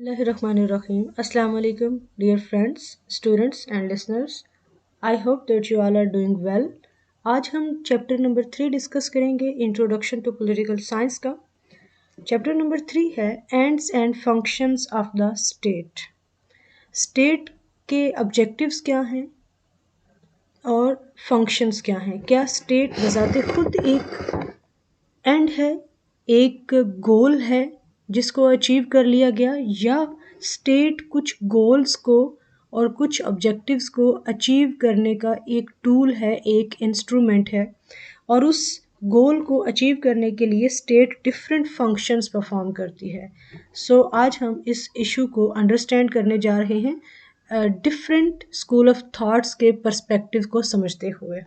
Bismillahirrahmanirrahim. Assalamu alaikum, dear friends, students and listeners. I hope that you all are doing well. आज हम chapter number 3 discuss करेंगे introduction to political science का. Chapter number 3 है ends and functions of the state. State के objectives क्या हैं और functions क्या हैं. क्या स्टेट बजाते खुद एक एंड है, एक गोल है जिसको अचीव कर लिया गया, या स्टेट कुछ गोल्स को और कुछ ऑब्जेक्टिव्स को अचीव करने का एक टूल है, एक इंस्ट्रूमेंट है, और उस गोल को अचीव करने के लिए स्टेट डिफरेंट फंक्शंस परफॉर्म करती है. सो आज हम इस इशू को अंडरस्टैंड करने जा रहे हैं डिफरेंट स्कूल ऑफ थॉट्स के पर्सपेक्टिव को समझते हुए.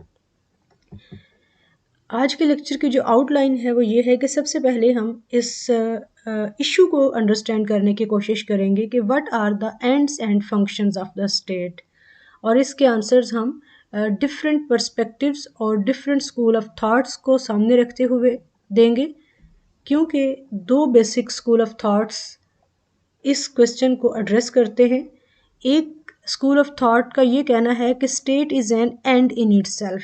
आज के लेक्चर की जो आउटलाइन है वो ये है कि सबसे पहले हम इस इशू को अंडरस्टैंड करने की कोशिश करेंगे कि what are the ends and functions of the state, और इसके आंसर्स हम डिफरेंट पर्सपेक्टिव्स और डिफरेंट स्कूल ऑफ थॉट्स को सामने रखते हुए देंगे, क्योंकि दो बेसिक स्कूल ऑफ थॉट्स इस क्वेश्चन को एड्रेस करते हैं. एक स्कूल ऑफ थॉट का ये कहना है कि state is an end in itself,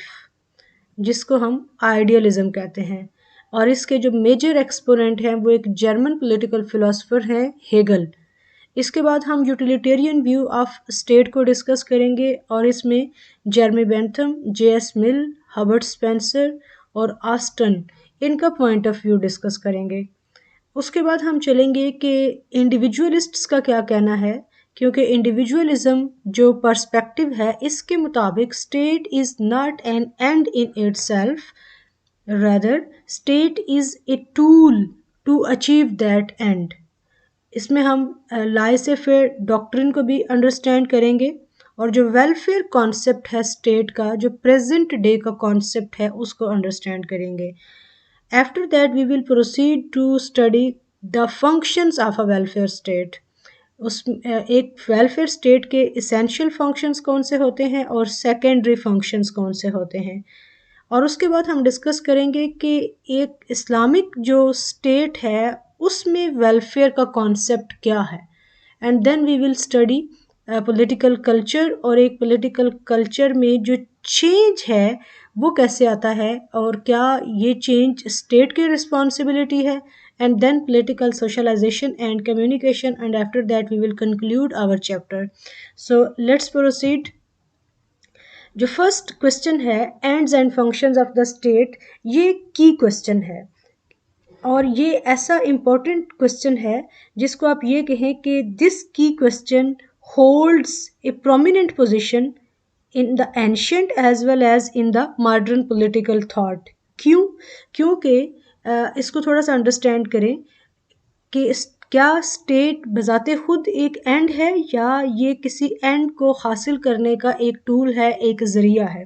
जिसको हम आइडियलिज्म कहते हैं, और इसके जो मेजर एक्सपोनेंट हैं वो एक जर्मन पॉलिटिकल फिलोसोफर हैं, हेगल. इसके बाद हम यूटिलिटेरियन व्यू ऑफ स्टेट को डिस्कस करेंगे, और इसमें जेरमी बेंथम, जे.एस. मिल, हर्बर्ट स्पेंसर और ऑस्टन इनका पॉइंट ऑफ व्यू डिस्कस करेंगे. उसके बाद हम चलेंगे कि इंडिविजुअलिस्ट्स का क्या कहना है, क्योंकि इंडिविजुअलिज्म जो पर्सपेक्टिव है इसके मुताबिक state is not an end in itself, rather state is a tool to achieve that end. इसमें हम लाइसे फेयर डॉक्ट्रिन को भी अंडरस्टैंड करेंगे, और जो वेलफेयर कॉन्सेप्ट है स्टेट का, जो प्रेजेंट डे का कॉन्सेप्ट है, उसको अंडरस्टैंड करेंगे. After that we will proceed to study the functions of a welfare state. एक वेलफेयर स्टेट के इसेंशियल फंक्शंस कौन से होते हैं और सेकेंडरी फंक्शंस कौन से होते हैं, और उसके बाद हम डिस्कस करेंगे कि एक इस्लामिक जो स्टेट है उसमें वेलफेयर का कॉन्सेप्ट क्या है. And then we will study political culture, और एक पॉलिटिकल कल्चर में जो चेंज है वो कैसे आता है और क्या ये चेंज स्टेट की रिस्पॉन्सिबिलिटी है. And then political socialisation and communication, and after that we will conclude our chapter. So let's proceed. जो फर्स्ट क्वेश्चन है ends and functions of the state, ये की क्वेश्चन है, और ये ऐसा इम्पोर्टेंट क्वेश्चन है जिसको आप ये कहें कि दिस की question holds A prominent position in the ancient as well as in the modern political thought. क्योंकि इसको थोड़ा सा अंडरस्टैंड करें कि क्या स्टेट बजाते खुद एक एंड है, या ये किसी एंड को हासिल करने का एक टूल है, एक ज़रिया है.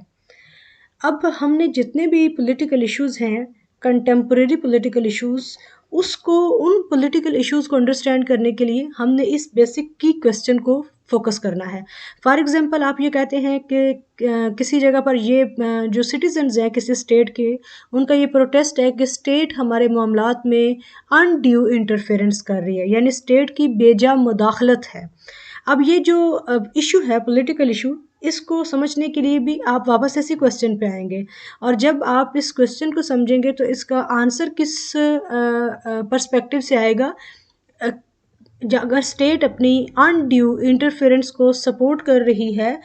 अब हमने जितने भी पॉलिटिकल इश्यूज़ हैं, कंटेम्प्रेरी पॉलिटिकल इश्यूज़, उसको उन पॉलिटिकल इश्यूज़ को अंडरस्टैंड करने के लिए हमने इस बेसिक की क्वेश्चन को फोकस करना है. फॉर एग्जांपल आप ये कहते हैं कि किसी जगह पर ये जो सिटीजन्स हैं किसी स्टेट के, उनका ये प्रोटेस्ट है कि स्टेट हमारे मामलात में अनड्यू इंटरफेरेंस कर रही है, यानी स्टेट की बेजा मुदाखलत है. अब ये जो इशू है पॉलिटिकल इशू, इसको समझने के लिए भी आप वापस इसी क्वेश्चन पे आएंगे, और जब आप इस क्वेश्चन को समझेंगे तो इसका आंसर किस पर्सपेक्टिव से आएगा. अगर स्टेट अपनी अनड्यू इंटरफेरेंस को सपोर्ट कर रही है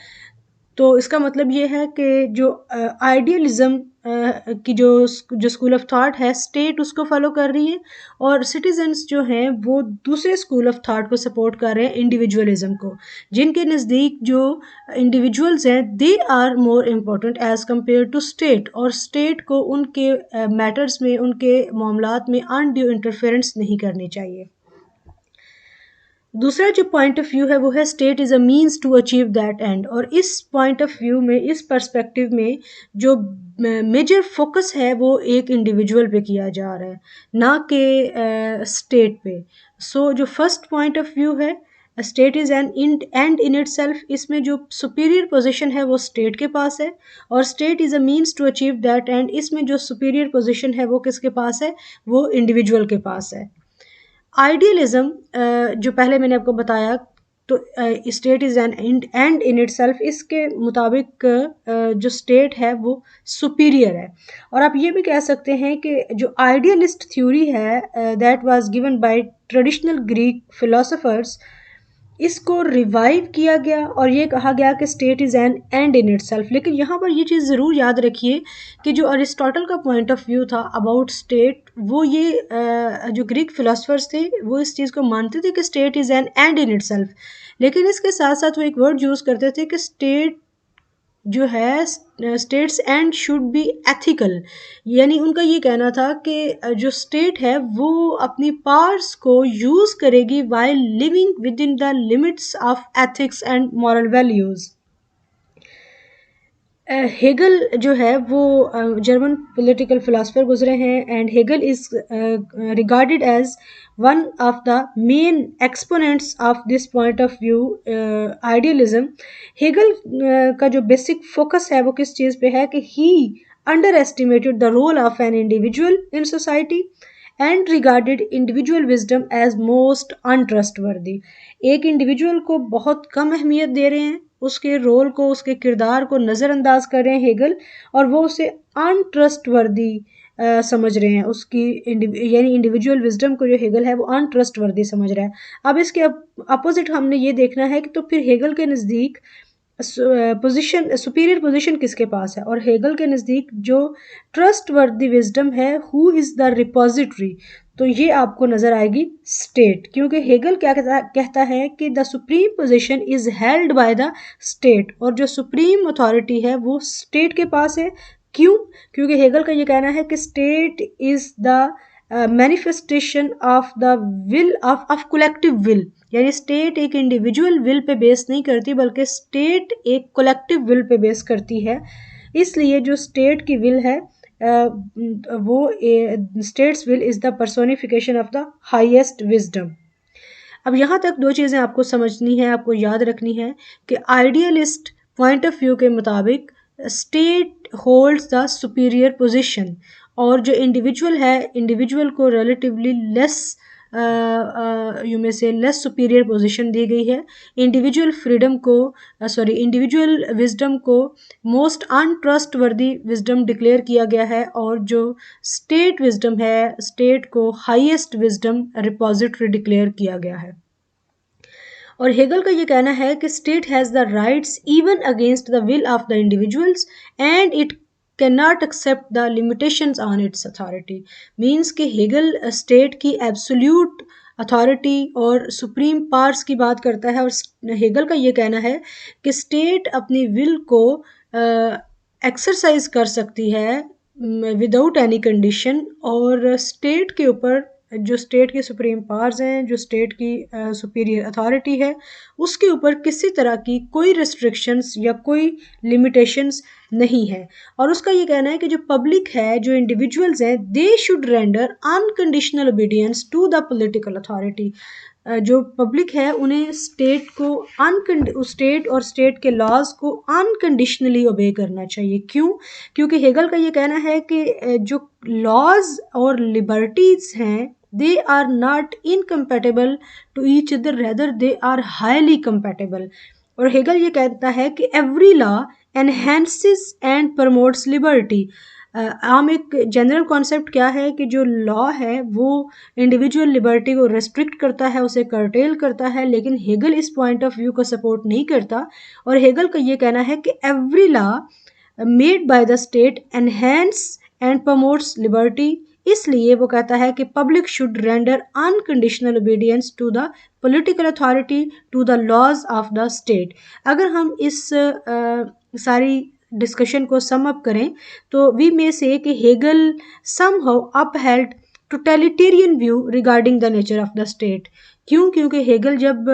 तो इसका मतलब ये है कि जो आइडियलिज्म की जो स्कूल ऑफ थॉट है, स्टेट उसको फॉलो कर रही है, और सिटीजन्स जो हैं वो दूसरे स्कूल ऑफ थॉट को सपोर्ट कर रहे हैं, इंडिविजुअलिज्म को, जिनके नज़दीक जो इंडिविजुअल्स हैं they are more important as compare to state, और स्टेट को उनके मैटर्स में, उनके मामलात में अनड्यू इंटरफेरेंस नहीं करनी चाहिए. दूसरा जो पॉइंट ऑफ व्यू है वो है state is a means to achieve that end, और इस पॉइंट ऑफ व्यू में, इस पर्सपेक्टिव में जो मेजर फोकस है वो एक इंडिविजुअल पे किया जा रहा है, ना कि स्टेट पे. सो जो फर्स्ट पॉइंट ऑफ व्यू है state is an end in it self, इसमें जो सुपीरियर पोजिशन है वो स्टेट के पास है, और state is a means to achieve that end, इसमें जो सुपीरियर पोजिशन है वो किसके पास है, वो इंडिविजुअल के पास है. आइडियलिज्म जो पहले मैंने आपको बताया, तो state is an end in itself, इसके मुताबिक जो स्टेट है वो सुपीरियर है। और आप ये भी कह सकते हैं कि जो आइडियलिस्ट थ्योरी है that was given by traditional Greek philosophers, इसको रिवाइव किया गया और ये कहा गया कि state is an end in itself. लेकिन यहाँ पर ये चीज़ ज़रूर याद रखिए कि जो अरिस्टोटल का पॉइंट ऑफ व्यू था अबाउट स्टेट, वो ये जो ग्रीक फिलोसफर्स थे वो इस चीज़ को मानते थे कि state is an end in itself, लेकिन इसके साथ साथ वो एक वर्ड यूज़ करते थे कि स्टेट जो है, states and should be ethical. यानी उनका ये कहना था कि जो स्टेट है वो अपनी पावर्स को यूज़ करेगी while living within the limits of ethics and moral values. Hegel जो है वो जर्मन पॉलिटिकल फिलोसफर गुजरे हैं, and Hegel is regarded as one of the main exponents of this point of view idealism. Hegel का जो basic focus है वो किस चीज़ पे है कि he underestimated the role of an individual in society and regarded individual wisdom as most untrustworthy. एक individual को बहुत कम अहमियत दे रहे हैं, उसके रोल को, उसके किरदार को नज़रअंदाज कर रहे हैं हेगल, और वो उसे अनट्रस्टवर्दी समझ रहे हैं। उसकी यानी इंडिविजुअल विजडम को जो हेगल है वो अनट्रस्टवर्दी समझ रहा है। अब इसके अपोजिट हमने ये देखना है कि तो फिर हेगल के नज़दीक पोजीशन, सुपीरियर पोजीशन किसके पास है, और हेगल के नज़दीक जो ट्रस्ट वर्दी विजडम है, हु इज़ द रिपोजिटरी, तो ये आपको नज़र आएगी स्टेट। क्योंकि हेगल क्या कहता है कि the supreme position is held by the state, और जो सुप्रीम अथॉरिटी है वो स्टेट के पास है। क्यों? क्योंकि हेगल का ये कहना है कि state is the manifestation of the will of collective will. यानी स्टेट एक इंडिविजुअल विल पे बेस नहीं करती, बल्कि स्टेट एक कलेक्टिव विल पे बेस करती है। इसलिए जो स्टेट की विल है वो states will is the personification of the highest wisdom. अब यहाँ तक दो चीज़ें आपको समझनी है, आपको याद रखनी है कि आइडियलिस्ट पॉइंट ऑफ व्यू के मुताबिक state holds the superior position, और जो इंडिविजुअल है, इंडिविजुअल को रिलेटिवली लेस यू में से लेस सुपीरियर पोजीशन दी गई है। इंडिविजुअल फ्रीडम को इंडिविजुअल विजडम को मोस्ट अनट्रस्टवर्दी विजडम डिक्लेयर किया गया है, और जो स्टेट विजडम है, स्टेट को हाईएस्ट विजडम रिपोजिटरी डिक्लेयर किया गया है। और हेगल का ये कहना है कि state has the rights even against the will of the individuals and it can not accept the limitations on its authority. Means कि हेगल स्टेट की एब्सोल्यूट अथॉरिटी और सुप्रीम पावर्स की बात करता है, और हेगल का ये कहना है कि स्टेट अपनी विल को एक्सरसाइज कर सकती है विदाउट एनी कंडीशन, और स्टेट के ऊपर, जो स्टेट की सुप्रीम पावर्स हैं, जो स्टेट की सुपीरियर अथॉरिटी है, उसके ऊपर किसी तरह की कोई रिस्ट्रिक्शंस या कोई लिमिटेशंस नहीं है। और उसका ये कहना है कि जो पब्लिक है, जो इंडिविजुअल्स हैं, they should render unconditional obedience to the political authority. जो पब्लिक है उन्हें स्टेट को स्टेट और स्टेट के लॉज को अनकंडीशनली ओबे करना चाहिए। क्यों? क्योंकि हेगल का ये कहना है कि जो लॉज और लिबर्टीज हैं, they are not incompatible to each other, rather they are highly compatible। और हेगल ये कहता है कि every law enhances and promotes liberty। आम एक जनरल कॉन्सेप्ट क्या है कि जो लॉ है वो इंडिविजुअल लिबर्टी को रेस्ट्रिक्ट करता है, उसे कर्टेल करता है, लेकिन हेगल इस पॉइंट ऑफ व्यू को सपोर्ट नहीं करता। और हेगल का ये कहना है कि every law made by the state enhance and promotes liberty. इसलिए वो कहता है कि public should render unconditional obedience to the political authority, to the laws of the state. अगर हम इस सारी डिस्कशन को सम अप करें तो वी मे से कि Hegel somehow upheld totalitarian view regarding the nature of the state. क्यों? क्योंकि हेगल जब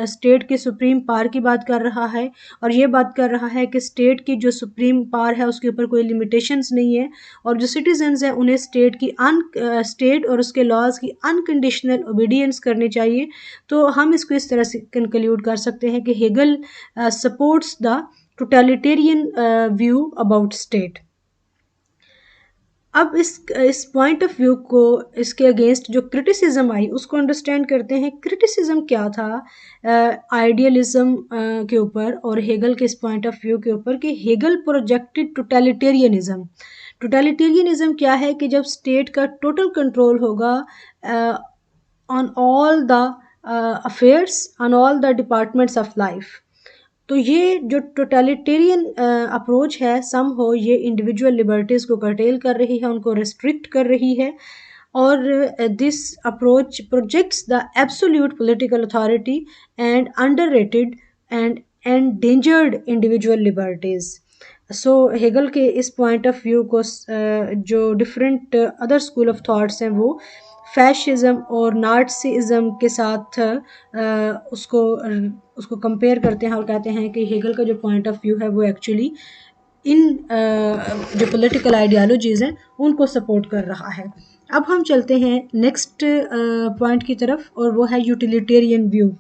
स्टेट के सुप्रीम पावर की बात कर रहा है, और ये बात कर रहा है कि स्टेट की जो सुप्रीम पावर है उसके ऊपर कोई लिमिटेशंस नहीं है, और जो सिटीजन्स हैं उन्हें स्टेट और उसके लॉज की अनकंडीशनल ओबीडियंस करनी चाहिए, तो हम इसको इस तरह से कंक्लूड कर सकते हैं कि Hegel supports the totalitarian view about state. अब इस पॉइंट ऑफ व्यू को, इसके अगेंस्ट जो क्रिटिसिज्म आई उसको अंडरस्टैंड करते हैं। क्रिटिसिज्म क्या था आइडियलिज्म के ऊपर और हेगल के इस पॉइंट ऑफ व्यू के ऊपर कि हेगल प्रोजेक्टेड टोटलिटेरियनिज्म। टोटलिटेरियनिज्म क्या है कि जब स्टेट का टोटल कंट्रोल होगा on all the affairs, on all the departments of life. तो ये जो टोटलिटेरियन अप्रोच है सम हो ये इंडिविजुअल लिबर्टीज़ को कर्टेल कर रही है, उनको रिस्ट्रिक्ट कर रही है। और this approach projects the absolute political authority and underrated and endangered individual liberties. So Hegel के इस पॉइंट ऑफ व्यू को जो different other school of thoughts हैं वो फैशिज्म और नाटसीइज्म के साथ उसको कंपेयर करते हैं और कहते हैं कि हेगल का जो पॉइंट ऑफ व्यू है वो एक्चुअली इन जो पॉलिटिकल आइडियालॉजीज़ हैं उनको सपोर्ट कर रहा है। अब हम चलते हैं नेक्स्ट पॉइंट की तरफ और वो है यूटिलिटेरियन व्यू।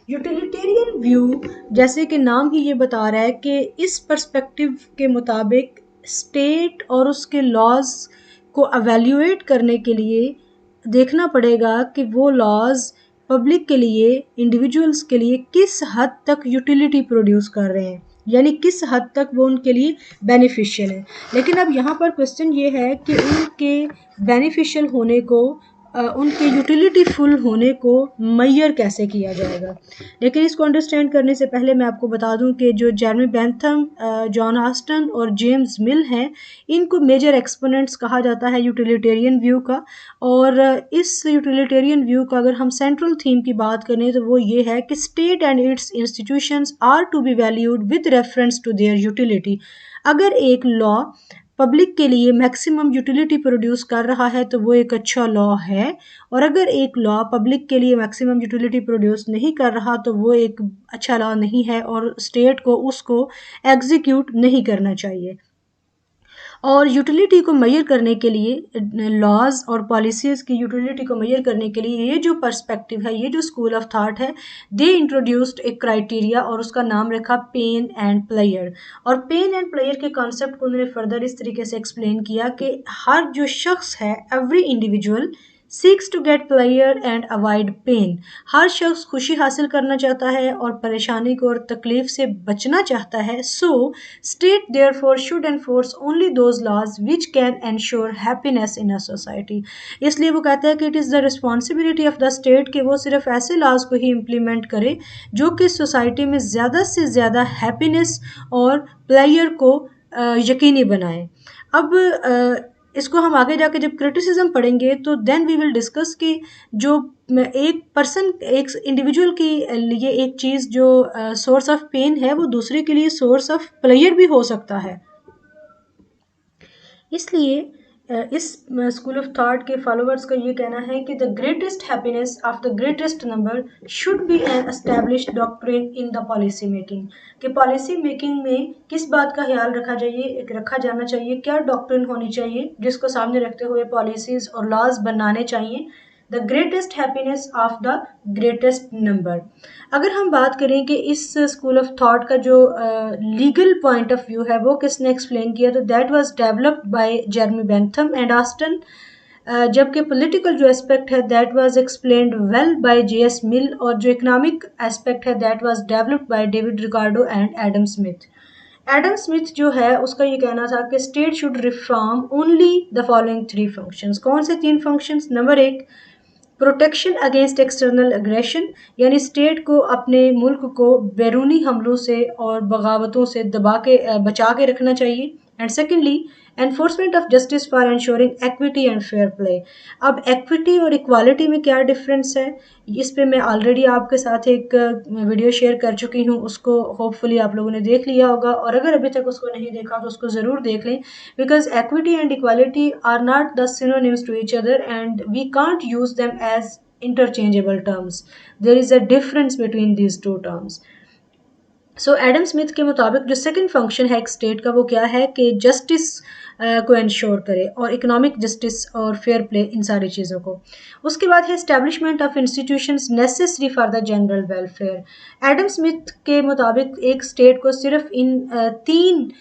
यूटिलिटेरियन व्यू जैसे कि नाम ही ये बता रहा है कि इस पर्सपेक्टिव के मुताबिक स्टेट और उसके लॉज को एवेल्यूएट करने के लिए देखना पड़ेगा कि वो लॉज पब्लिक के लिए, इंडिविजुअल्स के लिए किस हद तक यूटिलिटी प्रोड्यूस कर रहे हैं, यानी किस हद तक वो उनके लिए बेनिफिशियल है। लेकिन अब यहाँ पर क्वेश्चन ये है कि उनके बेनिफिशियल होने को उनके यूटिलिटी फुल होने को मैयर कैसे किया जाएगा। लेकिन इसको अंडरस्टैंड करने से पहले मैं आपको बता दूं कि जो जेरेमी बेंथम, जॉन ऑस्टन और जेम्स मिल हैं, इनको मेजर एक्सपोनेंट्स कहा जाता है यूटिलिटेरियन व्यू का। और इस यूटिलिटेरियन व्यू का अगर हम सेंट्रल थीम की बात करें तो वो ये है कि state and its institutions are to be valued with reference to their utility. अगर एक लॉ पब्लिक के लिए मैक्सिमम यूटिलिटी प्रोड्यूस कर रहा है तो वो एक अच्छा लॉ है, और अगर एक लॉ पब्लिक के लिए मैक्सिमम यूटिलिटी प्रोड्यूस नहीं कर रहा तो वो एक अच्छा लॉ नहीं है और स्टेट को उसको एग्जीक्यूट नहीं करना चाहिए। और यूटिलिटी को मेजर करने के लिए, लॉज और पॉलिसीज़ की यूटिलिटी को मेजर करने के लिए ये जो पर्सपेक्टिव है, ये जो स्कूल ऑफ थॉट है, दे इंट्रोड्यूस्ड एक क्राइटेरिया और उसका नाम रखा पेन एंड प्लेयर। और पेन एंड प्लेयर के कॉन्सेप्ट को उन्होंने फर्दर इस तरीके से एक्सप्लेन किया कि हर जो शख्स है, every individual seeks to get pleasure and avoid pain. हर शख्स खुशी हासिल करना चाहता है और परेशानी को और तकलीफ से बचना चाहता है। So state therefore should enforce only those laws which can ensure happiness in a society. इसलिए वो कहता है कि it is the responsibility of the state कि वो सिर्फ ऐसे लॉज को ही इम्प्लीमेंट करे जो कि सोसाइटी में ज़्यादा से ज़्यादा हैप्पीनेस और प्लेयर को यकीनी बनाए। अब इसको हम आगे जाके जब क्रिटिसिज्म पढ़ेंगे तो देन वी विल डिस्कस कि जो एक पर्सन, एक इंडिविजुअल के लिए एक चीज़ जो सोर्स ऑफ पेन है वो दूसरे के लिए सोर्स ऑफ प्लेयर भी हो सकता है। इसलिए इस स्कूल ऑफ थॉट के फॉलोअर्स का ये कहना है कि the greatest happiness of the greatest number should be an established doctrine in the policy making. कि पॉलिसी मेकिंग में किस बात का ख्याल रखा जाना चाहिए, क्या डॉक्ट्रिन होनी चाहिए जिसको सामने रखते हुए पॉलिसीज़ और लॉज बनाने चाहिए। The greatest happiness of the greatest number. अगर हम बात करें कि इस स्कूल ऑफ थॉट का जो लीगल पॉइंट ऑफ व्यू है वो किसने एक्सप्लेन किया, तो that was developed by Jeremy Bentham and Austin. जबकि पॉलिटिकल जो एस्पेक्ट है that was explained well by J S. Mill, और जो इकोनॉमिक एस्पेक्ट है that was developed by David Ricardo and Adam Smith. Adam Smith जो है उसका ये कहना था कि state should reform only the following three functions. कौन से तीन फंक्शंस? नंबर एक, प्रोटेक्शन अगेंस्ट एक्सटर्नल एग्रेशन, यानी स्टेट को अपने मुल्क को बैरूनी हमलों से और बगावतों से बचा के रखना चाहिए। And secondly, enforcement of justice for ensuring equity and fair play. अब एक्विटी और इक्वालिटी में क्या डिफरेंस है, इस पे मैं ऑलरेडी आपके साथ एक वीडियो शेयर कर चुकी हूँ, उसको होपफुली आप लोगों ने देख लिया होगा, और अगर अभी तक उसको नहीं देखा तो उसको ज़रूर देख लें, because equity and equality are not the synonyms to each other and we can't use them as interchangeable terms. There is a difference between these two terms. So Adam Smith के मुताबिक जो सेकंड फंक्शन है एक state का वो क्या है कि जस्टिस को इंश्योर करे और इकोनॉमिक जस्टिस और फेयर प्ले इन सारी चीज़ों को। उसके बाद है establishment of institutions necessary for the general welfare. Adam Smith के मुताबिक एक स्टेट को सिर्फ इन तीन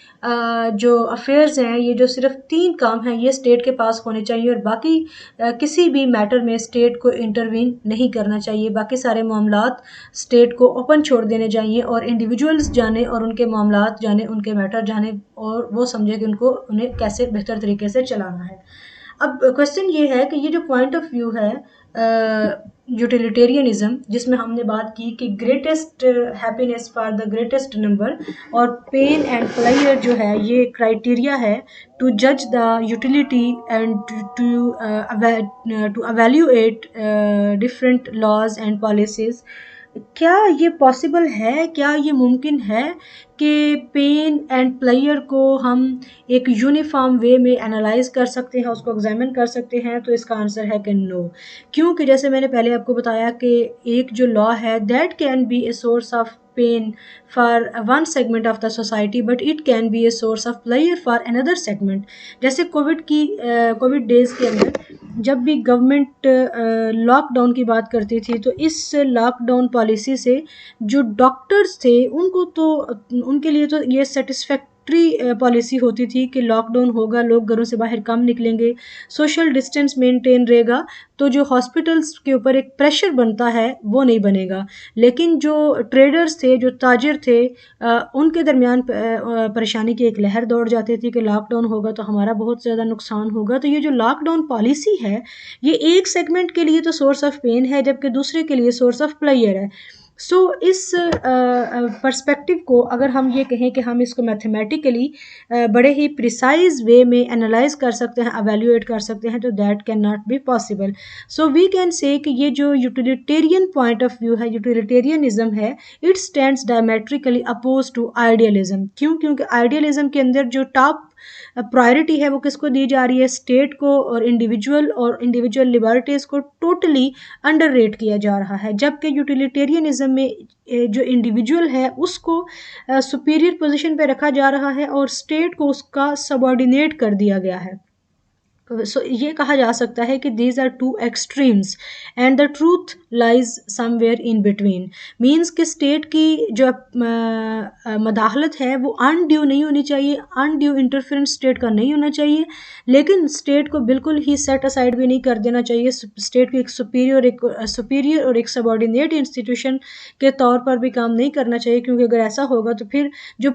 जो अफेयर्स हैं, ये जो सिर्फ तीन काम हैं, ये स्टेट के पास होने चाहिए और बाकी किसी भी मैटर में स्टेट को इंटरवीन नहीं करना चाहिए। बाकी सारे मामलात स्टेट को ओपन छोड़ देने चाहिए और इंडिविजुअल्स जाने और उनके मामलात जाने, उनके मैटर जाने और वो समझे कि उन्हें कैसे बेहतर तरीके से चलाना है। अब क्वेश्चन ये है कि ये जो पॉइंट ऑफ व्यू है यूटिलिटेरियनिज्म, जिसमें हमने बात की कि greatest happiness for the greatest number, और पेन एंड प्लेजर जो है ये क्राइटेरिया है टू जज the utility and to evaluate different laws and policies. क्या ये पॉसिबल है, क्या ये मुमकिन है कि पेन एंड प्लेयर को हम एक यूनिफॉर्म वे में एनालाइज कर सकते हैं, उसको एग्जामिन कर सकते हैं? तो इसका आंसर है कि नो। क्योंकि जैसे मैंने पहले आपको बताया कि एक जो लॉ है that can be a source of pain for one segment of the society but it can be a source of pleasure for another segment. जैसे कोविड डेज के अंदर जब भी गवर्नमेंट लॉकडाउन की बात करती थी तो इस लॉकडाउन पॉलिसी से जो डॉक्टर्स थे उनके लिए तो ये सेटिस्फैक्ट्री पॉलिसी होती थी कि लॉकडाउन होगा, लोग घरों से बाहर कम निकलेंगे, सोशल डिस्टेंस मेंटेन रहेगा, तो जो हॉस्पिटल्स के ऊपर एक प्रेशर बनता है वो नहीं बनेगा। लेकिन जो ट्रेडर्स थे, जो ताजिर थे, उनके दरमियान परेशानी की एक लहर दौड़ जाती थी कि लॉकडाउन होगा तो हमारा बहुत ज़्यादा नुकसान होगा। तो ये जो लॉकडाउन पॉलिसी है ये एक सेगमेंट के लिए तो सोर्स ऑफ पेन है जबकि दूसरे के लिए सोर्स ऑफ प्लेयर है। सो इस पर्सपेक्टिव को अगर हम ये कहें कि हम इसको मैथमेटिकली बड़े ही प्रिसाइज वे में एनालाइज कर सकते हैं, एवेल्यूएट कर सकते हैं, तो that can not be possible. So we can say कि ये जो यूटिलिटेरियन पॉइंट ऑफ व्यू है, यूटिलिटेरियनिज्म है, it stands diametrically oppose to idealism. क्यों? क्योंकि आइडियलिज्म के अंदर जो टॉप प्रायोरिटी है वो किसको दी जा रही है? स्टेट को, और इंडिविजुअल लिबर्टीज़ को टोटली अंडर रेट किया जा रहा है। जबकि यूटिलिटेरियनिज्म में जो इंडिविजुअल है उसको सुपीरियर पोजीशन पे रखा जा रहा है और स्टेट को उसका सबऑर्डिनेट कर दिया गया है। सो ये कहा जा सकता है कि these are two extremes and the truth lies somewhere in between. Means कि स्टेट की जो मदाखलत है वो अनड्यू नहीं होनी चाहिए, अनड्यू इंटरफेरेंस स्टेट का नहीं होना चाहिए, लेकिन स्टेट को बिल्कुल ही सेट असाइड भी नहीं कर देना चाहिए। स्टेट को एक सुपीरियर और एक सबॉर्डिनेट इंस्टीट्यूशन के तौर पर भी काम नहीं करना चाहिए, क्योंकि अगर ऐसा होगा तो फिर जो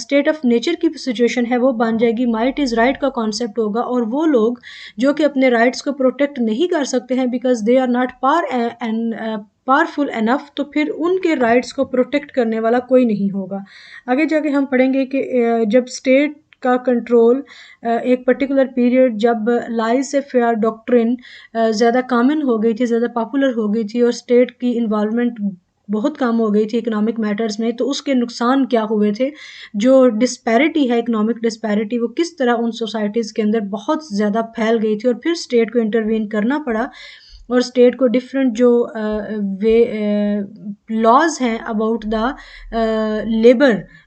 स्टेट ऑफ नेचर की सिचुएशन है वो बन जाएगी, माइट इज़ राइट का कॉन्सेप्ट होगा, और वो लोग जो कि अपने राइट्स को प्रोटेक्ट नहीं कर सकते हैं because they are not powerful enough, तो फिर उनके राइट्स को प्रोटेक्ट करने वाला कोई नहीं होगा। आगे जाके हम पढ़ेंगे कि जब स्टेट का कंट्रोल एक पर्टिकुलर पीरियड जब लाइसे फेयर डॉक्ट्रिन ज़्यादा कॉमन हो गई थी, ज़्यादा पॉपुलर हो गई थी और स्टेट की इन्वॉल्वमेंट बहुत कम हो गई थी इकोनॉमिक मैटर्स में, तो उसके नुकसान क्या हुए थे? जो डिस्पैरिटी है, इकोनॉमिक डिस्पैरिटी, वो किस तरह उन सोसाइटीज़ के अंदर बहुत ज़्यादा फैल गई थी और फिर स्टेट को इंटरवीन करना पड़ा और स्टेट को डिफरेंट जो वे लॉज हैं अबाउट द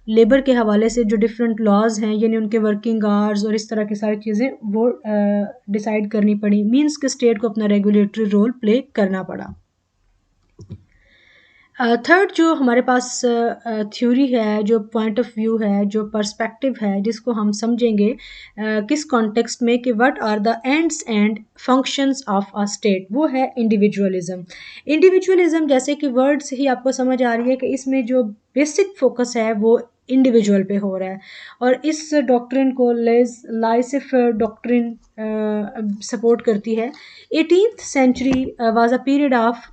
लेबर के हवाले से जो डिफरेंट लॉज हैं, यानी उनके वर्किंग आवर्स और इस तरह की सारी चीज़ें वो डिसाइड करनी पड़ी। मीन्स कि स्टेट को अपना रेगुलेटरी रोल प्ले करना पड़ा। थर्ड जो हमारे पास थ्योरी है, जो पॉइंट ऑफ व्यू है, जो पर्सपेक्टिव है, जिसको हम समझेंगे किस कॉन्टेक्स्ट में कि what are the ends and functions of a state, वो है इंडिविजुअलिज्म। इंडिविजुअलिज्म जैसे कि वर्ड से ही आपको समझ आ रही है कि इसमें जो बेसिक फोकस है वो इंडिविजुअल पे हो रहा है, और इस डॉक्ट्रिन को लाइसिफ डॉक्ट्रिन सपोर्ट करती है। 18th century was a period of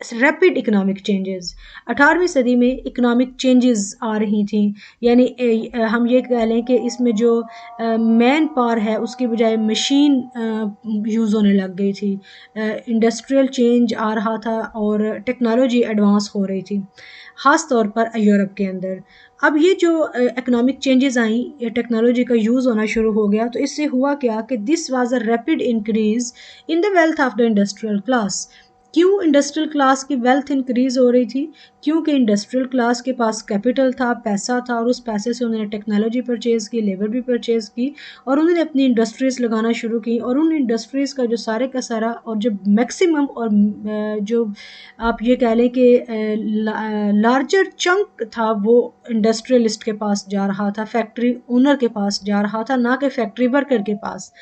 rapid economic changes. 18वीं सदी में इकोनॉमिक चेंजेस आ रही थी, यानी हम ये कह लें कि इसमें जो मैन पावर है उसकी बजाय मशीन यूज़ होने लग गई थी, इंडस्ट्रियल चेंज आ रहा था और टेक्नोलॉजी एडवांस हो रही थी, ख़ास तौर पर यूरोप के अंदर। अब ये जो इकोनॉमिक चेंजेस आई, ये टेक्नोलॉजी का यूज़ होना शुरू हो गया, तो इससे हुआ क्या कि this was a rapid increase in the wealth of the industrial class. क्यों इंडस्ट्रियल क्लास की वेल्थ इंक्रीज हो रही थी? क्योंकि इंडस्ट्रियल क्लास के पास कैपिटल था, पैसा था, और उस पैसे से उन्होंने टेक्नोलॉजी परचेज़ की, लेबर भी परचेज़ की, और उन्होंने अपनी इंडस्ट्रीज़ लगाना शुरू की, और उन इंडस्ट्रीज़ का जो सारे का सारा और जो मैक्सिमम और जो आप ये कह लें कि लार्जर चंक था वो इंडस्ट्रियलिस्ट के पास जा रहा था, फैक्ट्री ओनर के पास जा रहा था, ना कि फैक्ट्री वर्कर के पास।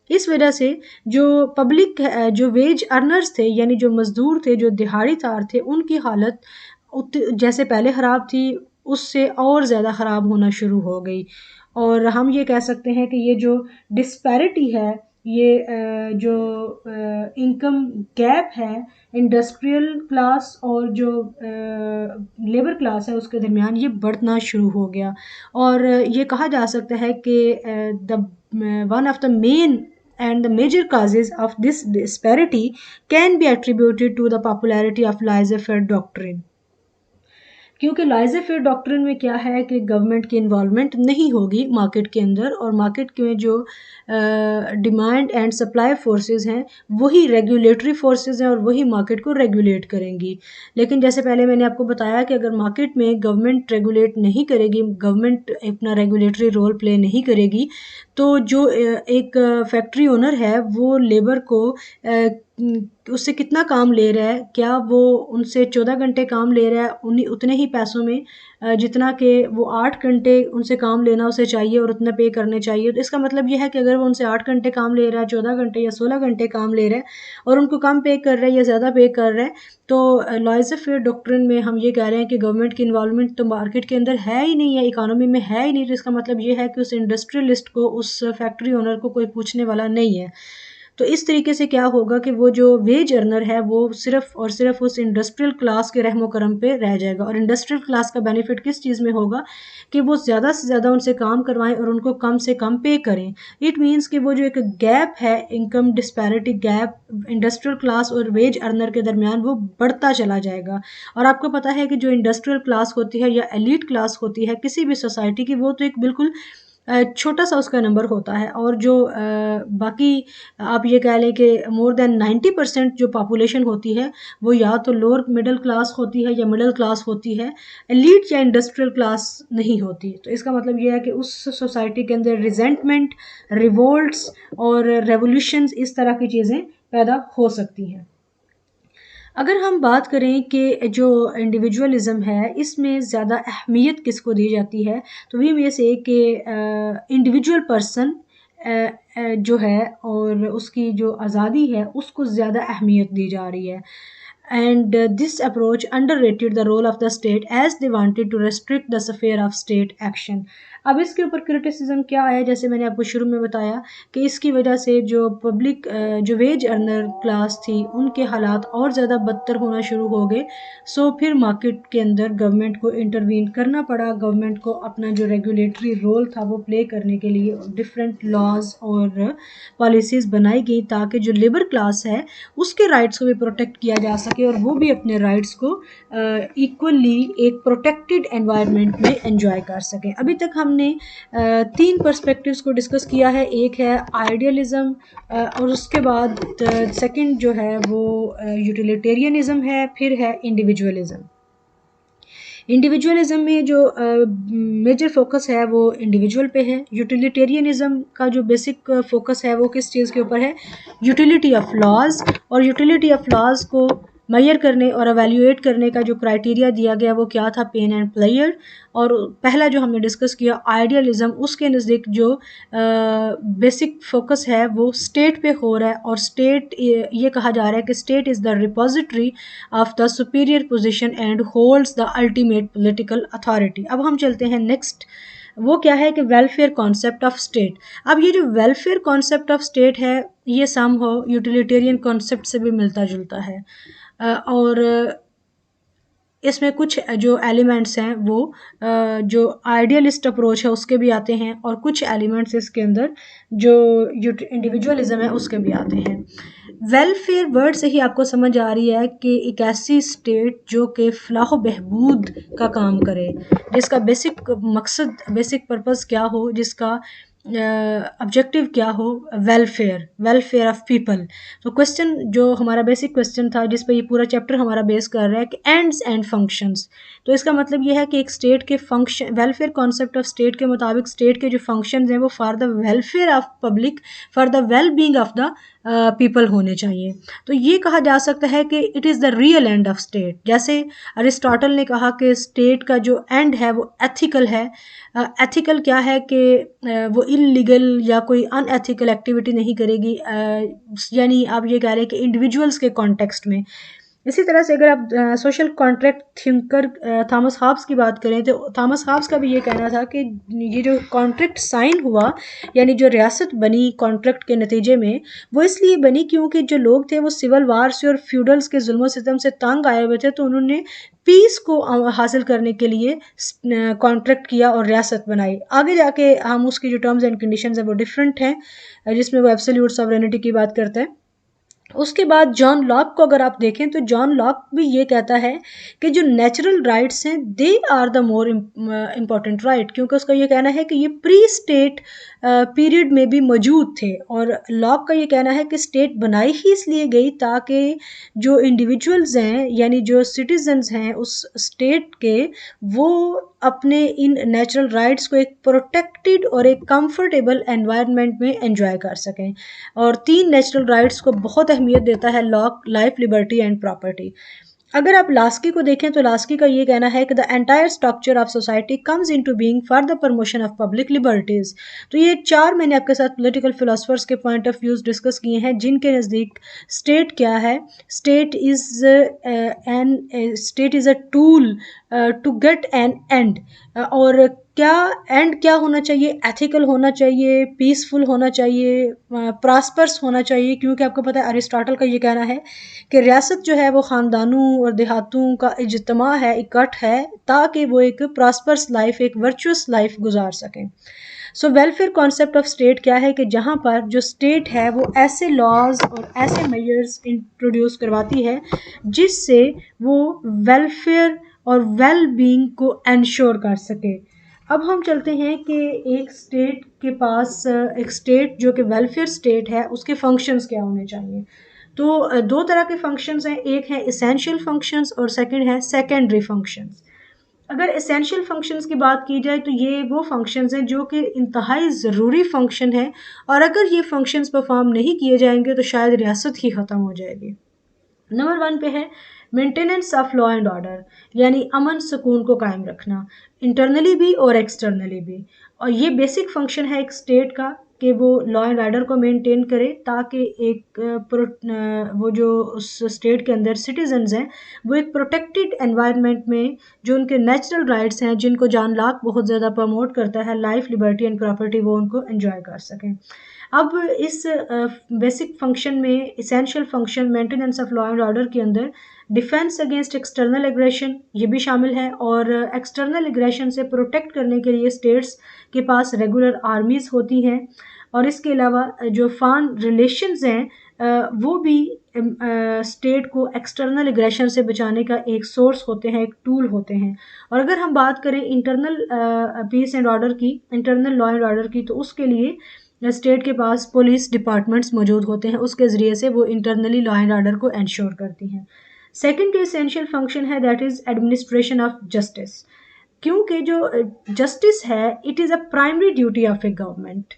इस वजह से जो पब्लिक जो वेज अर्नर्स थे, यानी जो मज़दूर थे, जो दिहाड़ीदार थे, उनकी हालत जैसे पहले ख़राब थी उससे और ज़्यादा ख़राब होना शुरू हो गई। और हम ये कह सकते हैं कि ये जो डिस्पैरिटी है, ये जो इनकम गैप है इंडस्ट्रियल क्लास और जो लेबर क्लास है उसके दरमियान, ये बढ़ना शुरू हो गया। और ये कहा जा सकता है कि the one of the main and the major causes of this disparity can be attributed to the popularity of laissez-faire doctrine। क्योंकि लाइज़े फेयर डॉक्ट्रिन में क्या है कि गवर्नमेंट की इन्वॉल्वमेंट नहीं होगी मार्केट के अंदर, और मार्केट के जो डिमांड एंड सप्लाई फोर्सेस हैं वही रेगुलेटरी फोर्सेस हैं और वही मार्केट को रेगुलेट करेंगी। लेकिन जैसे पहले मैंने आपको बताया कि अगर मार्केट में गवर्नमेंट रेगुलेट नहीं करेगी, गवर्नमेंट अपना रेगुलेटरी रोल प्ले नहीं करेगी, तो जो एक फैक्ट्री ओनर है वो लेबर को उससे कितना काम ले रहा है, क्या वो उनसे 14 घंटे काम ले रहा है उन्हीं उतने ही पैसों में, जितना कि वो 8 घंटे उनसे काम लेना उसे चाहिए और उतना पे करने चाहिए। तो इसका मतलब ये है कि अगर वो उनसे 8 घंटे काम ले रहा है, 14 घंटे या 16 घंटे काम ले रहा है और उनको कम पे कर रहा है या ज़्यादा पे कर रहा है, तो लॉयज़ फेयर डॉक्ट्रिन में हम ये कह रहे हैं कि गवर्नमेंट की इन्वॉल्वमेंट तो मार्केट के अंदर है ही नहीं है, इकोनॉमी में है ही नहीं। तो इसका मतलब ये है कि उस इंडस्ट्रियलिस्ट को, उस फैक्ट्री ओनर को कोई पूछने वाला नहीं है। तो इस तरीके से क्या होगा कि वो जो वेज अर्नर है वो सिर्फ और सिर्फ उस इंडस्ट्रियल क्लास के रहमो करम पे रह जाएगा। और इंडस्ट्रियल क्लास का बेनिफिट किस चीज़ में होगा कि वो ज़्यादा से ज़्यादा उनसे काम करवाएं और उनको कम से कम पे करें। इट मीन्स कि वो जो एक गैप है, income disparity gap industrial class और वेज अर्नर के दरमियान, वो बढ़ता चला जाएगा। और आपको पता है कि जो इंडस्ट्रियल क्लास होती है या एलीट क्लास होती है किसी भी सोसाइटी की, वो तो एक बिल्कुल छोटा सा उसका नंबर होता है। और जो बाकी आप ये कह लें कि मोर देन 90% जो पॉपुलेशन होती है वो या तो लोअर मिडिल क्लास होती है या मिडिल क्लास होती है, एलीट या इंडस्ट्रियल क्लास नहीं होती। तो इसका मतलब ये है कि उस सोसाइटी के अंदर रिजेंटमेंट, रिवोल्ट्स और रेवोल्यूशंस, इस तरह की चीज़ें पैदा हो सकती हैं। अगर हम बात करें कि जो इंडिविजुअलिज़्म है इसमें ज़्यादा अहमियत किसको दी जाती है, तो वी मे से कि इंडिविजुअल पर्सन जो है और उसकी जो आज़ादी है उसको ज़्यादा अहमियत दी जा रही है। And this approach underrated the role of the state as they wanted to restrict the sphere of state action. अब इसके ऊपर क्रिटिसिज्म क्या है, जैसे मैंने आपको शुरू में बताया कि इसकी वजह से जो पब्लिक जो वेज अर्नर क्लास थी उनके हालात और ज़्यादा बदतर होना शुरू हो गए। सो फिर मार्केट के अंदर गवर्नमेंट को इंटरवीन करना पड़ा। गवर्नमेंट को अपना जो रेगुलेटरी रोल था वो प्ले करने के लिए डिफरेंट लॉज और पॉलिसीज़ बनाई गई ताकि जो लेबर क्लास है उसके राइट्स को भी प्रोटेक्ट किया जा सके और वो भी अपने राइट्स को इक्वली एक प्रोटेक्टेड एनवायरनमेंट में एंजॉय कर सकें। अभी तक हमने 3 पर्सपेक्टिव्स को डिस्कस किया है। एक है आइडियलिज्म, और उसके बाद सेकंड जो है वो यूटिलिटेरियनिज्म है, फिर है इंडिविजुअलिज्म। इंडिविजुअलिज्म में जो मेजर फोकस है वो इंडिविजुअल पे है। यूटिलिटेरियनिज्म का जो बेसिक फोकस है वो किस चीज़ के ऊपर है, यूटिलिटी ऑफ लॉज। और यूटिलिटी ऑफ लॉज को मेजर करने और एवेल्युएट करने का जो क्राइटेरिया दिया गया वो क्या था, पेन एंड प्लेयर। और पहला जो हमने डिस्कस किया आइडियलिज्म, उसके नज़दीक जो बेसिक फोकस है वो स्टेट पे हो रहा है। और स्टेट, ये कहा जा रहा है कि state is the repository of the superior position and holds the ultimate political authority. अब हम चलते हैं नेक्स्ट, वो क्या है कि वेलफेयर कॉन्सेप्ट ऑफ स्टेट। अब ये जो वेलफेयर कॉन्सेप्ट ऑफ स्टेट है ये समहाउ यूटिलिटेरियन कॉन्सेप्ट से भी मिलता जुलता है, और इसमें कुछ जो एलिमेंट्स हैं वो जो आइडियलिस्ट अप्रोच है उसके भी आते हैं, और कुछ एलिमेंट्स इसके अंदर जो इंडिविजुअलिज्म है उसके भी आते हैं। वेलफेयर वर्ड से ही आपको समझ आ रही है कि एक ऐसी स्टेट जो कि फलाह बहबूद का काम करे, जिसका बेसिक मकसद, बेसिक पर्पस क्या हो, जिसका ऑब्जेक्टिव क्या हो, वेलफेयर, वेलफेयर ऑफ पीपल। तो क्वेश्चन जो हमारा बेसिक क्वेश्चन था जिस पे ये पूरा चैप्टर हमारा बेस कर रहा है कि एंड्स एंड फंक्शंस। तो इसका मतलब ये है कि एक स्टेट के function, welfare concept of state के मुताबिक स्टेट के जो फंक्शंस हैं वो for the welfare of public, for the well being of the people होने चाहिए। तो ये कहा जा सकता है कि it is the real end of state. जैसे अरिस्टोटल ने कहा कि स्टेट का जो एंड है वो एथिकल है। एथिकल क्या है कि वो इलीगल या कोई अनएथिकल एक्टिविटी नहीं करेगी, यानी आप ये कह रहे हैं कि इंडिविजुअल्स के कॉन्टेक्स्ट में। इसी तरह से अगर आप social contract thinker Thomas Hobbes की बात करें तो थॉमस हॉब्स का भी ये कहना था कि ये जो कॉन्ट्रैक्ट साइन हुआ, यानी जो रियासत बनी कॉन्ट्रैक्ट के नतीजे में, वो इसलिए बनी क्योंकि जो लोग थे वो सिविल वार से और फ्यूडल्स के जुल्म सितम से तंग आए हुए थे, तो उन्होंने पीस को हासिल करने के लिए कॉन्ट्रैक्ट किया और रियासत बनाई। आगे जाके हम उसकी जो टर्म्स एंड कंडीशंस है वो डिफरेंट हैं, जिसमें वो एब्सोल्यूट सॉवरेनिटी की बात करते हैं। उसके बाद जॉन लॉक को अगर आप देखें तो जॉन लॉक भी ये कहता है कि जो नेचुरल राइट्स हैं they are the more important right, क्योंकि उसका ये कहना है कि ये प्री स्टेट पीरियड में भी मौजूद थे। और लॉक का ये कहना है कि स्टेट बनाई ही इसलिए गई ताकि जो इंडिविजुअल्स हैं यानी जो सिटीजन्स हैं उस स्टेट के, वो अपने इन नेचुरल राइट्स को एक प्रोटेक्टेड और एक कंफर्टेबल एनवायरनमेंट में एंजॉय कर सकें। और 3 नेचुरल राइट्स को बहुत अहमियत देता है lock, life, liberty and property. अगर आप लास्की को देखें तो लास्की का ये कहना है कि the entire structure of society comes into being for the promotion of public liberties. तो ये 4 मैंने आपके साथ पॉलिटिकल फिलोसफर्स के पॉइंट ऑफ व्यूज डिस्कस किए हैं जिनके नज़दीक स्टेट क्या है। State is an state is a tool to get an end. और क्या एंड क्या होना चाहिए, एथिकल होना चाहिए, पीसफुल होना चाहिए, प्रॉस्पर्स होना चाहिए, क्योंकि आपको पता है अरिस्टोटल का ये कहना है कि रियासत जो है वो ख़ानदानों और देहातों का इज्तिमा है, इकट्ठ है, ताकि वो एक प्रॉस्पर्स लाइफ, एक वर्चुअस लाइफ गुजार सकें। सो वेलफेयर कॉन्सेप्ट ऑफ स्टेट क्या है कि जहाँ पर जो स्टेट है वो ऐसे लॉज और ऐसे मेजर्स इंट्रोड्यूस करवाती है जिससे वो वेलफेयर और वेल बीइंग को एंश्योर कर सके। अब हम चलते हैं कि एक स्टेट के पास, एक स्टेट जो कि वेलफेयर स्टेट है उसके फंक्शंस क्या होने चाहिए। तो 2 तरह के फंक्शंस हैं, एक है एसेंशियल फंक्शंस और सेकंड है सेकेंडरी फंक्शंस। अगर एसेंशियल फंक्शंस की बात की जाए तो ये वो फंक्शंस हैं जो कि इंतहाई ज़रूरी फंक्शन है, और अगर ये फंक्शंस परफॉर्म नहीं किए जाएंगे तो शायद रियासत ही ख़त्म हो जाएगी। नंबर 1 पे है maintenance of law and order, यानी अमन सुकून को कायम रखना, इंटरनली भी और एक्सटर्नली भी। और ये बेसिक फंक्शन है एक स्टेट का कि वो लॉ एंड ऑर्डर को मेंटेन करे ताकि एक वो जो उस स्टेट के अंदर सिटीजन्स हैं वो एक प्रोटेक्टेड एनवायरनमेंट में जो उनके नेचुरल राइट्स हैं जिनको जॉन लॉक बहुत ज़्यादा प्रमोट करता है, लाइफ, लिबर्टी एंड प्रॉपर्टी, वो उनको एंजॉय कर सकें। अब इस बेसिक फंक्शन में essential function maintenance of law and order के अंदर डिफेंस अगेंस्ट एक्सटर्नल एग्रेशन ये भी शामिल है, और एक्सटर्नल एग्रेशन से प्रोटेक्ट करने के लिए स्टेट्स के पास रेगुलर आर्मीज़ होती हैं। और इसके अलावा जो फॉरेन रिलेशंस हैं वो भी स्टेट को एक्सटर्नल एग्रेशन से बचाने का एक सोर्स होते हैं, एक टूल होते हैं। और अगर हम बात करें इंटरनल पीस एंड ऑर्डर की, इंटरनल लॉ एंड ऑर्डर की, तो उसके लिए स्टेट के पास पुलिस डिपार्टमेंट्स मौजूद होते हैं, उसके ज़रिए से वो इंटरनली लॉ एंड ऑर्डर को इंश्योर करती हैं। सेकेंड जो एसेंशियल फंक्शन है that is administration of justice, क्योंकि जो जस्टिस है it is a primary duty of A government.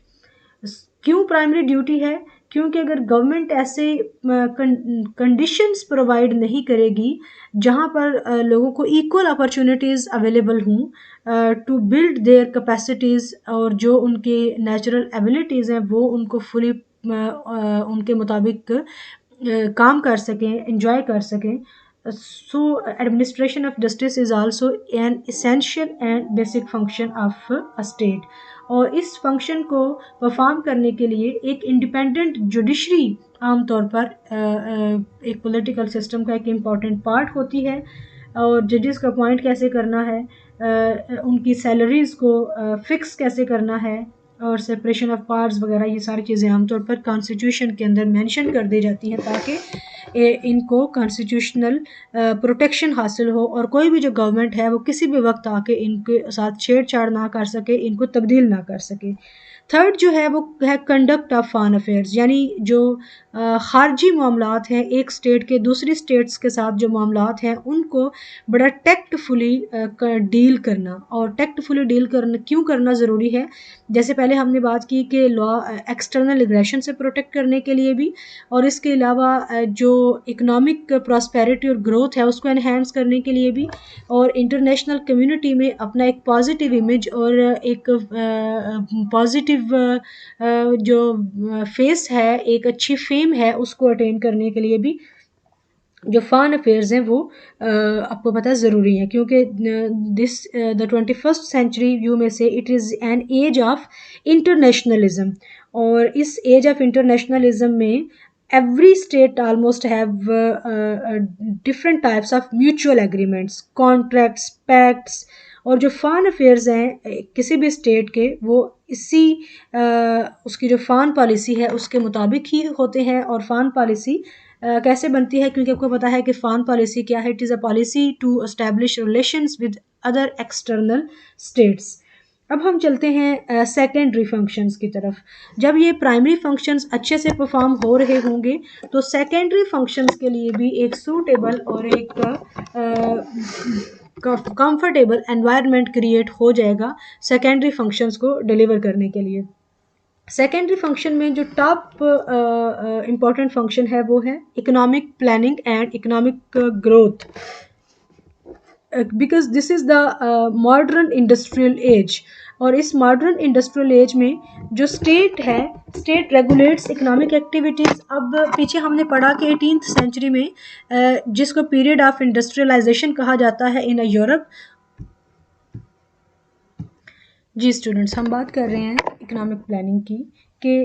क्यों प्राइमरी ड्यूटी है? क्योंकि अगर गवर्नमेंट ऐसे कंडीशंस प्रोवाइड नहीं करेगी जहाँ पर लोगों को इक्वल अपॉर्चुनिटीज़ अवेलेबल हों टू बिल्ड देयर कैपेसिटीज़, और जो उनके नेचुरल एबिलिटीज़ हैं वो उनको फुली उनके मुताबिक काम कर सकें, एंजॉय कर सकें। So administration of justice is also an essential and basic function of a state. और इस फंक्शन को परफॉर्म करने के लिए एक इंडिपेंडेंट जुडिशरी आमतौर पर एक पॉलिटिकल सिस्टम का एक इम्पॉर्टेंट पार्ट होती है। और जजेस का अपॉइंट कैसे करना है, उनकी सैलरीज़ को फिक्स कैसे करना है, और सेपरेशन ऑफ पावर्स वगैरह, ये सारी चीज़ें आमतौर पर कॉन्स्टिट्यूशन के अंदर मेंशन कर दी जाती हैं ताकि इनको कॉन्स्टिट्यूशनल प्रोटेक्शन हासिल हो और कोई भी जो गवर्नमेंट है वो किसी भी वक्त आके इनके साथ छेड़छाड़ ना कर सके, इनको तब्दील ना कर सके। थर्ड जो है वो है कंडक्ट ऑफ फॉरेन अफेयर्स, यानी जो खारजी मामलात हैं एक स्टेट के दूसरी स्टेट्स के साथ जो मामलात हैं उनको बड़ा टैक्टफुली डील करना। और टैक्टफुली डील करना क्यों करना ज़रूरी है, जैसे पहले हमने बात की कि लॉ एक्सटर्नल एग्रेशन से प्रोटेक्ट करने के लिए भी, और इसके अलावा जो इकोनॉमिक प्रॉस्पेरिटी और ग्रोथ है उसको एनहेंस करने के लिए भी, और इंटरनेशनल कम्युनिटी में अपना एक पॉजिटिव इमेज और एक पॉजिटिव जो फेस है, एक अच्छी फेम है, उसको अटेन करने के लिए भी जो फॉरेन अफेयर्स हैं वो आपको पता है ज़रूरी है। क्योंकि this the 21st century you may say it is an age of internationalism, और इस एज ऑफ इंटरनेशनलिज्म में every state almost have different types of mutual agreements, contracts, pacts, और जो फॉरेन अफेयर्स हैं किसी भी स्टेट के वो इसी उसकी जो फॉरेन पॉलिसी है उसके मुताबिक ही होते हैं। और फॉरेन पॉलिसी कैसे बनती है, क्योंकि आपको पता है कि फॉरेन पॉलिसी क्या है, it is a policy to establish relations with other external states. अब हम चलते हैं सेकेंडरी फंक्शंस की तरफ। जब ये प्राइमरी फंक्शंस अच्छे से परफॉर्म हो रहे होंगे तो सेकेंडरी फंक्शंस के लिए भी एक सूटेबल और एक कंफर्टेबल एनवायरनमेंट क्रिएट हो जाएगा सेकेंडरी फंक्शंस को डिलीवर करने के लिए। सेकेंडरी फंक्शन में जो टॉप इम्पॉर्टेंट फंक्शन है वो है economic planning and economic growth, because this is the modern industrial as. और इस मॉडर्न इंडस्ट्रियल एज में जो स्टेट है, स्टेट रेगुलेट्स इकोनॉमिक एक्टिविटीज़। अब पीछे हमने पढ़ा कि 18th सेंचुरी में जिसको पीरियड ऑफ इंडस्ट्रियलाइजेशन कहा जाता है इन यूरोप। जी स्टूडेंट्स, हम बात कर रहे हैं इकोनॉमिक प्लानिंग की कि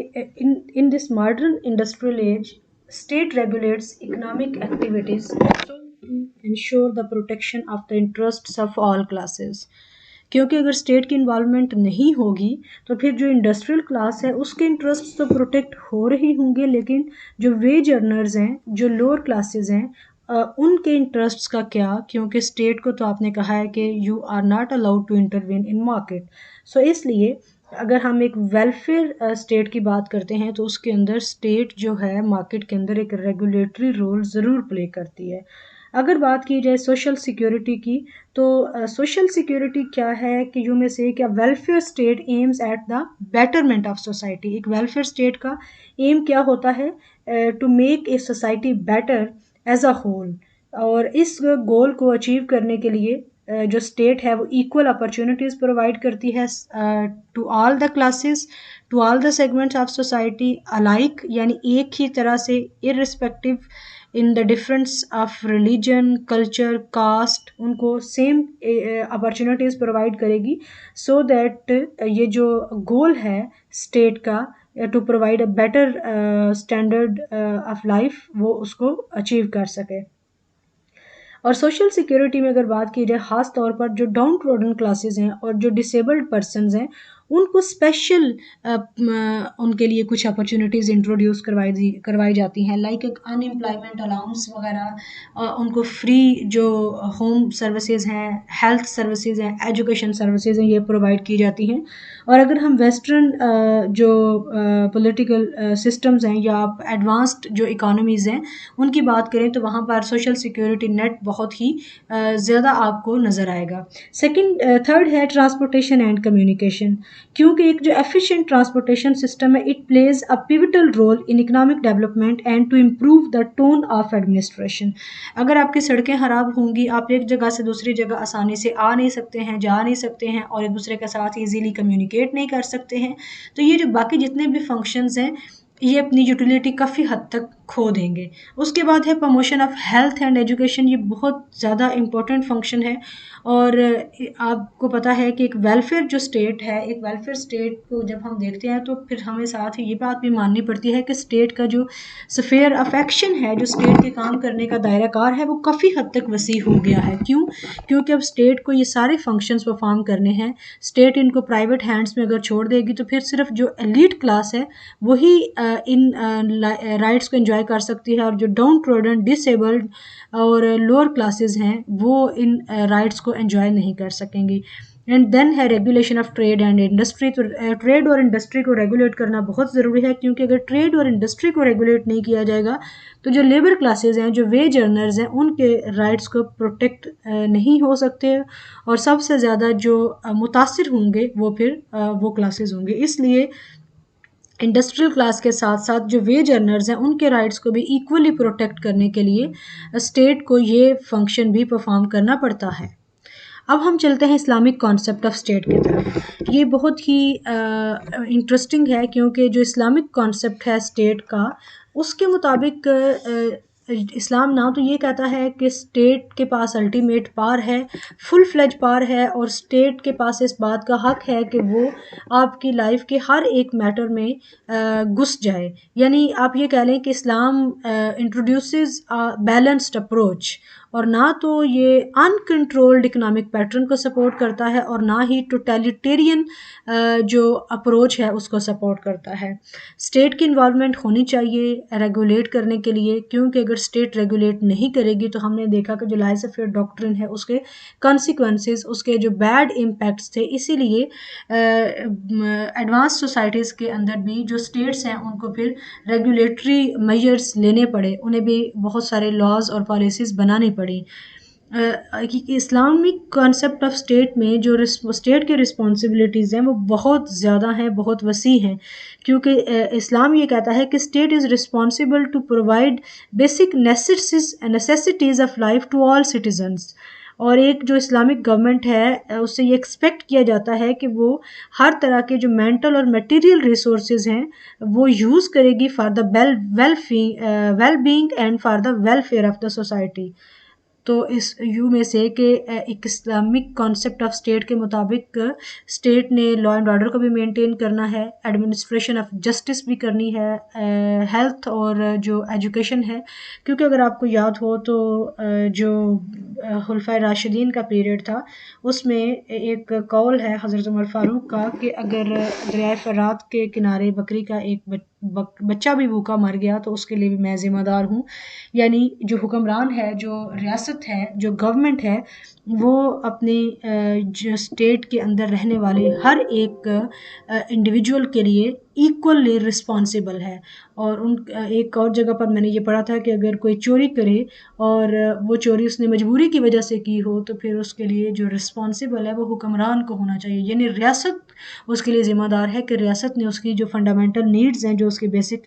in this modern industrial as state regulates economic activities ensure the protection of the interests of all classes। क्योंकि अगर स्टेट की इन्वॉल्वमेंट नहीं होगी तो फिर जो इंडस्ट्रियल क्लास है उसके इंटरेस्ट तो प्रोटेक्ट हो रही होंगे, लेकिन जो वेज अर्नर्स हैं, जो लोअर क्लासेस हैं, उनके इंटरेस्ट्स का क्या, क्योंकि स्टेट को तो आपने कहा है कि you are not allowed to intervene in market. So इसलिए अगर हम एक वेलफेयर स्टेट की बात करते हैं तो उसके अंदर स्टेट जो है मार्केट के अंदर एक रेगुलेटरी रोल ज़रूर प्ले करती है। अगर बात की जाए सोशल सिक्योरिटी की तो सोशल सिक्योरिटी क्या है कि यू में से क्या welfare state aims at the betterment of society. एक वेलफेयर स्टेट का एम क्या होता है, to make a society better as a whole. और इस गोल को अचीव करने के लिए जो स्टेट है वो इक्वल अपॉर्चुनिटीज़ प्रोवाइड करती है to all the classes, to all the segments of society alike, यानी एक ही तरह से irrespective in the difference of religion, culture, caste, उनको सेम अपॉर्चुनिटीज़ प्रोवाइड करेगी सो दैट ये जो गोल है स्टेट का to provide a better standard of life वो उसको अचीव कर सके। और सोशल सिक्योरिटी में अगर बात की जाए ख़ास तौर पर जो डाउन ट्रोडन क्लासेस हैं और जो डिसेबल्ड पर्सनस हैं उनको स्पेशल उनके लिए कुछ अपॉर्चुनिटीज़ इंट्रोड्यूस करवाई जाती हैं, लाइक अनएम्प्लॉयमेंट अलाउंस वगैरह, उनको फ्री जो होम सर्विसेज हैं, हेल्थ सर्विसेज हैं, एजुकेशन सर्विसेज हैं, ये प्रोवाइड की जाती हैं। और अगर हम वेस्टर्न जो पॉलिटिकल सिस्टम्स हैं या एडवांस्ड जो इकोनॉमीज़ हैं उनकी बात करें तो वहाँ पर सोशल सिक्योरिटी नेट बहुत ही ज़्यादा आपको नज़र आएगा। थर्ड है ट्रांसपोर्टेशन एंड कम्युनिकेशन, क्योंकि एक जो एफिशिएंट ट्रांसपोर्टेशन सिस्टम है it plays a pivotal role in economic development and to improve the tone of administration. अगर आपकी सड़कें ख़राब होंगी, आप एक जगह से दूसरी जगह आसानी से आ नहीं सकते हैं, जा नहीं सकते हैं और एक दूसरे के साथ ईजीली कम्युनिकेट नहीं कर सकते हैं, तो ये जो बाकी जितने भी फंक्शंस हैं ये अपनी यूटिलिटी काफ़ी हद तक खो देंगे। उसके बाद है promotion of health and education, ये बहुत ज़्यादा इम्पोर्टेंट फंक्शन है। और आपको पता है कि एक वेलफेयर जो स्टेट है, एक वेलफेयर स्टेट को जब हम देखते हैं तो फिर हमें साथ ही ये बात भी माननी पड़ती है कि स्टेट का जो स्फेयर ऑफ एक्शन है, जो स्टेट के काम करने का दायरा कार है, वो काफ़ी हद तक वसी हो गया है। क्यों? क्योंकि अब स्टेट को ये सारे फंक्शंस परफॉर्म करने हैं। स्टेट इनको प्राइवेट हैंड्स में अगर छोड़ देगी तो फिर सिर्फ जो एलीट क्लास है वही इन राइट्स को एंजॉय कर सकती है, और जो डाउन ट्रोडन, डिसेबल्ड और लोअर क्लासेस हैं वो इन राइट्स को एंजॉय नहीं कर सकेंगी। एंड देन है regulation of trade and industry. तो ट्रेड और इंडस्ट्री को रेगुलेट करना बहुत ज़रूरी है, क्योंकि अगर ट्रेड और इंडस्ट्री को रेगुलेट नहीं किया जाएगा तो जो लेबर क्लासेस हैं, जो वेज अर्नर्स हैं, उनके राइट्स को प्रोटेक्ट नहीं हो सकते, और सबसे ज़्यादा जो मुतासिर होंगे वो फिर वो क्लासेस होंगे। इसलिए इंडस्ट्रियल क्लास के साथ साथ जो वेज अर्नर्स हैं उनके राइट्स को भी इक्वली प्रोटेक्ट करने के लिए स्टेट को ये फंक्शन भी परफॉर्म करना पड़ता है। अब हम चलते हैं इस्लामिक कॉन्सेप्ट ऑफ स्टेट की तरफ। ये बहुत ही इंटरेस्टिंग है, क्योंकि जो इस्लामिक कॉन्सेप्ट है स्टेट का, उसके मुताबिक इस्लाम ना तो ये कहता है कि स्टेट के पास अल्टीमेट पावर है, फुल फ्लेज पावर है, और स्टेट के पास इस बात का हक है कि वो आपकी लाइफ के हर एक मैटर में घुस जाए। यानी आप ये कह लें कि इस्लाम इंट्रोड्यूसेस बैलेंस्ड अप्रोच, और ना तो ये अनकंट्रोल्ड इकोनॉमिक पैटर्न को सपोर्ट करता है और ना ही टोटलिटेरियन जो अप्रोच है उसको सपोर्ट करता है। स्टेट की इन्वॉल्वमेंट होनी चाहिए रेगुलेट करने के लिए, क्योंकि अगर स्टेट रेगुलेट नहीं करेगी तो हमने देखा कि जो लाइसें फेयर डॉक्ट्रिन है उसके कॉन्सिक्वेंसेस, उसके जो बैड इम्पैक्ट्स थे। इसीलिए एडवांस सोसाइटीज़ के अंदर भी जो स्टेट्स हैं उनको फिर रेगुलेटरी मेजर्स लेने पड़े, उन्हें भी बहुत सारे लॉज और पॉलिसीज़ बनानी पड़ी। इस्लामिक कॉन्सेप्ट ऑफ स्टेट में जो स्टेट की रिस्पॉन्सिबिलिटीज़ हैं वो बहुत ज़्यादा हैं, बहुत वसी हैं, क्योंकि इस्लाम ये कहता है कि state is responsible to provide basic necessities of life to all citizens. और एक जो इस्लामिक गवर्नमेंट है उससे ये एक्सपेक्ट किया जाता है कि वो हर तरह के जो मेंटल और मटेरियल रिसोर्सेज हैं वो यूज़ करेगी for the well being and for the welfare of the society. तो इस यू में से कि एक इस्लामिक कॉन्सेप्ट ऑफ स्टेट के मुताबिक स्टेट ने लॉ एंड ऑर्डर को भी मेंटेन करना है, एडमिनिस्ट्रेशन ऑफ जस्टिस भी करनी है, हेल्थ और जो एजुकेशन है। क्योंकि अगर आपको याद हो तो जो खुलफाए राशिदीन का पीरियड था उसमें एक कौल है हज़रत उमर फारूक का कि अगर दरिया फ़रात के किनारे बकरी का एक बच्चा भी भूखा मर गया तो उसके लिए भी मैं ज़िम्मेदार हूँ। यानी जो हुक्मरान है, जो रियासत है, जो गवर्नमेंट है, वो अपनी जो स्टेट के अंदर रहने वाले हर एक इंडिविजुअल के लिए इक्वली रिस्पॉन्सिबल है। और उन एक और जगह पर मैंने ये पढ़ा था कि अगर कोई चोरी करे और वो चोरी उसने मजबूरी की वजह से की हो तो फिर उसके लिए जो रिस्पॉन्सिबल है वो हुक्मरान को होना चाहिए, यानी रियासत उसके लिए ज़िम्मेदार है कि रियासत ने उसकी जो फंडामेंटल नीड्स हैं, जो उसकी बेसिक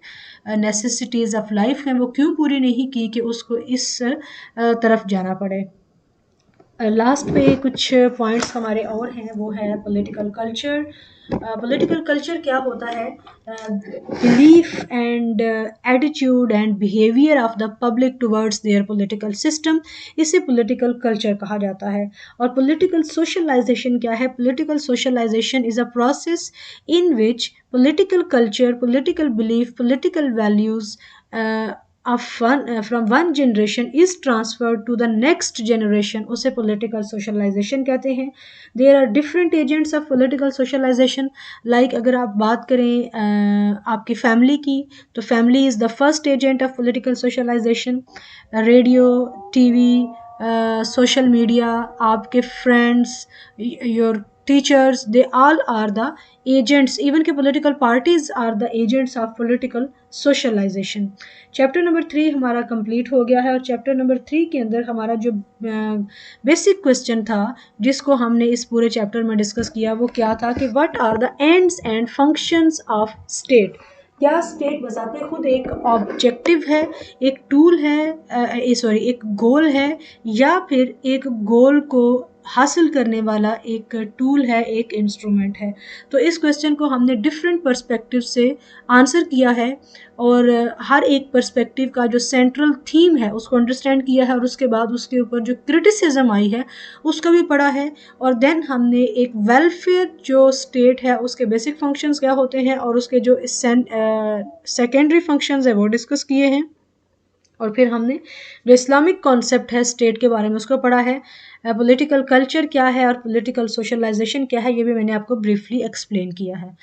नेसेसिटीज़ ऑफ लाइफ हैं, वो क्यों पूरी नहीं की कि उसको इस तरफ जाना पड़े। लास्ट पे कुछ पॉइंट्स हमारे और हैं, वो है पॉलिटिकल कल्चर। पॉलिटिकल कल्चर क्या होता है? Belief and attitude and behaviour of the public towards their political system, इसे पॉलिटिकल कल्चर कहा जाता है। और पॉलिटिकल सोशलाइजेशन क्या है? Political socialisation is a process in which political culture, political belief, political values from one generation is transferred to the next generation, उसे political socialization कहते हैं। There are different agents of political socialization, like अगर आप बात करें आपकी family की, तो family is the first agent of political socialization। Radio, TV, social media, आपके friends, your teachers, they all are the agents, even के political parties are the agents of political socialization। Chapter number 3 हमारा complete हो गया है, और chapter number 3 के अंदर हमारा जो बेसिक क्वेश्चन था जिसको हमने इस पूरे चैप्टर में डिस्कस किया वो क्या था कि what are the ends and functions of state. क्या स्टेट बजाते खुद एक ऑब्जेक्टिव है, एक टूल है, सॉरी एक गोल है, या फिर एक गोल को हासिल करने वाला एक टूल है, एक इंस्ट्रूमेंट है? तो इस क्वेश्चन को हमने डिफरेंट पर्सपेक्टिव से आंसर किया है, और हर एक पर्सपेक्टिव का जो सेंट्रल थीम है उसको अंडरस्टैंड किया है, और उसके बाद उसके ऊपर जो क्रिटिसिज्म आई है उसको भी पढ़ा है। और देन हमने एक वेलफेयर जो स्टेट है उसके बेसिक फंक्शंस क्या होते हैं और उसके जो सेकेंडरी फंक्शंस है वो डिस्कस किए हैं। और फिर हमने जो इस्लामिक कॉन्सेप्ट है स्टेट के बारे में उसको पढ़ा है। पॉलिटिकल कल्चर क्या है और पॉलिटिकल सोशलाइजेशन क्या है ये भी मैंने आपको ब्रीफली एक्सप्लेन किया है।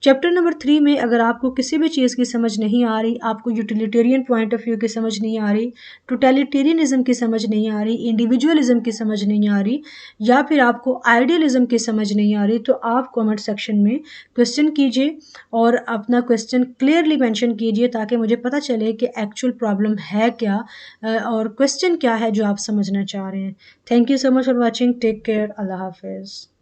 चैप्टर नंबर 3 में अगर आपको किसी भी चीज़ की समझ नहीं आ रही, आपको यूटिलिटेरियन पॉइंट ऑफ व्यू की समझ नहीं आ रही, टोटलिटेरियनिज्म की समझ नहीं आ रही, इंडिविजुअलिज्म की समझ नहीं आ रही, या फिर आपको आइडियलिज्म की समझ नहीं आ रही, तो आप कमेंट सेक्शन में क्वेश्चन कीजिए और अपना क्वेश्चन क्लियरली मेंशन कीजिए ताकि मुझे पता चले कि एक्चुअल प्रॉब्लम है क्या, और क्वेश्चन क्या है जो आप समझना चाह रहे हैं। Thank you so much for watching. Take care. अल्लाह हाफिज़।